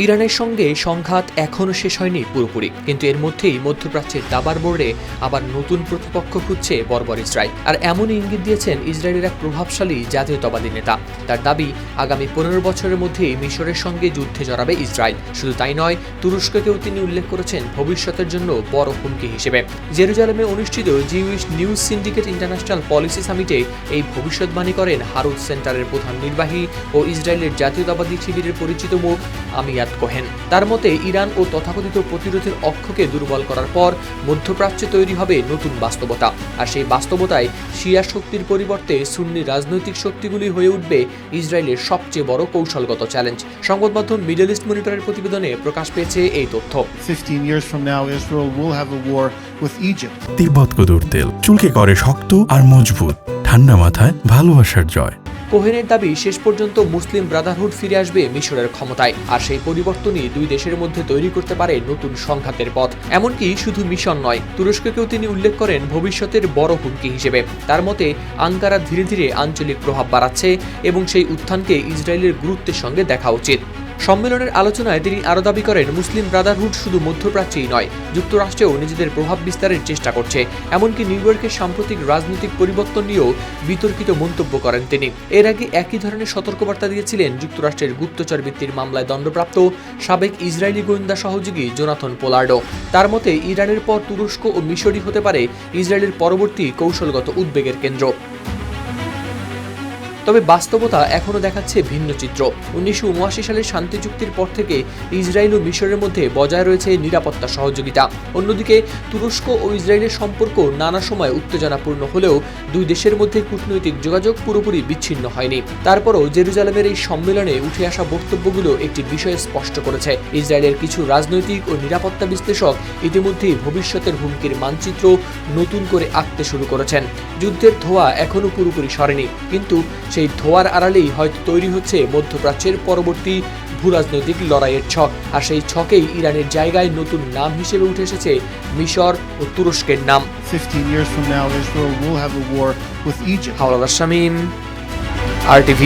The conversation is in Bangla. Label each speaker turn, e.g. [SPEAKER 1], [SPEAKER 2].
[SPEAKER 1] ইরানের সঙ্গে সংঘাত এখনও শেষ হয়নি পুরোপুরি, কিন্তু এর মধ্যেই মধ্যপ্রাচ্যের দাবার বোর্ডে আবার নতুন প্রতিপক্ষ খুঁজছে বর্বর ইসরায়েল। আর এমনই ইঙ্গিত দিয়েছেন ইসরায়েলের এক প্রভাবশালী জাতীয়তাবাদী নেতা। তার দাবি, আগামী 15 বছরের মধ্যেই মিশরের সঙ্গে যুদ্ধে জড়াবে ইসরায়েল। শুধু তাই নয়, তুরস্ককেও তিনি উল্লেখ করেছেন ভবিষ্যতের জন্য বড় হুমকি হিসেবে। জেরুজালেমে অনুষ্ঠিত Jewish News Syndicate international policy সামিটে এই ভবিষ্যৎবাণী করেন হারুৎ সেন্টারের প্রধান নির্বাহী ও ইসরায়েলের জাতীয়তাবাদী শিবিরের পরিচিত মুখ আমিয়াদ কোহেন। তার মতে, ইরান ও তথাকথিত প্রতিরোধের অক্ষকে দুর্বল করার পর মধ্যপ্রাচ্যে তৈরি হবে নতুন বাস্তবতা। আর সেই বাস্তবতায় শিয়া শক্তির পরিবর্তে সুন্নি রাজনৈতিক শক্তিগুলি হয়ে উঠবে ইসরায়েলের সবচেয়ে বড় কৌশলগত চ্যালেঞ্জ। সংবাদ মাধ্যম মিডল ইস্ট মনিটরের প্রতিবেদনে প্রকাশ পেয়েছে এই তথ্য।
[SPEAKER 2] 15 years from now, Israel will have a war with Egypt.
[SPEAKER 3] তিব্বত কদুর তেল চুলকে করে শক্ত আর মজবুত, ঠান্ডা মাথায় ভালোবাসার জয়।
[SPEAKER 1] কোহেনের দাবি, শেষ পর্যন্ত মুসলিম ব্রাদারহুড ফিরে আসবে মিশরের ক্ষমতায়। আর সেই পরিবর্তনই দুই দেশের মধ্যে তৈরি করতে পারে নতুন সংঘাতের পথ। এমনকি শুধু মিশন নয়, তুরস্ককেও তিনি উল্লেখ করেন ভবিষ্যতের বড় হুমকি হিসেবে। তার মতে, আঙ্কারা ধীরে ধীরে আঞ্চলিক প্রভাব বাড়াচ্ছে এবং সেই উত্থানকে ইসরায়েলের গুরুত্বের সঙ্গে দেখা উচিত। সম্মেলনের আলোচনায় তিনি আরও দাবি করেন, মুসলিম ব্রাদারহুড শুধু মধ্যপ্রাচ্যেই নয়, যুক্তরাষ্ট্রেও নিজেদের প্রভাব বিস্তারের চেষ্টা করছে। এমনকি নিউ ইয়র্কের সাম্প্রতিক রাজনৈতিক পরিবর্তন নিয়েও বিতর্কিত মন্তব্য করেন তিনি। এর আগে একই ধরনের সতর্কবার্তা দিয়েছিলেন যুক্তরাষ্ট্রের গুপ্তচর বৃত্তির মামলায় দণ্ডপ্রাপ্ত সাবেক ইসরায়েলি গোয়েন্দা সহযোগী জোনাথন পোলার্ডো। তার মতে, ইরানের পর তুরস্ক ও মিশরই হতে পারে ইসরায়েলের পরবর্তী কৌশলগত উদ্বেগের কেন্দ্র। তবে বাস্তবতা এখনও দেখাচ্ছে ভিন্ন চিত্র। 1979 সালের শান্তি চুক্তির পর থেকে ইসরায়েল ও মিশরের মধ্যে বজায় রয়েছে নিরাপত্তা সহযোগিতা। অন্যদিকে তুরস্ক ও ইসরায়েলের সম্পর্ক নানা সময় উত্তেজনাপূর্ণ হলেও দুই দেশের মধ্যে কূটনৈতিক যোগাযোগ পুরোপুরি বিচ্ছিন্ন হয়নি। তারপরও জেরুজালেমের এই সম্মেলনে উঠে আসা বক্তব্যগুলো একটি বিষয় স্পষ্ট করেছে, ইসরায়েলের কিছু রাজনৈতিক ও নিরাপত্তা বিশ্লেষক ইতিমধ্যেই ভবিষ্যতের হুমকির মানচিত্র নতুন করে আঁকতে শুরু করেছেন। যুদ্ধের ধোঁয়া এখনও পুরোপুরি সরেনি, কিন্তু সেই ধোঁয়ার আড়ালেই হয়তো তৈরি হচ্ছে মধ্যপ্রাচ্যের পরবর্তী ভূরাজনৈতিক লড়াইয়ের ছক। আর সেই ছকেই ইরানের জায়গায় নতুন নাম হিসেবে উঠে এসেছে মিশর ও তুরস্কের নাম।
[SPEAKER 2] 15 years from now, Israel will have a war with Egypt.
[SPEAKER 1] Howlader Shamim, RTV।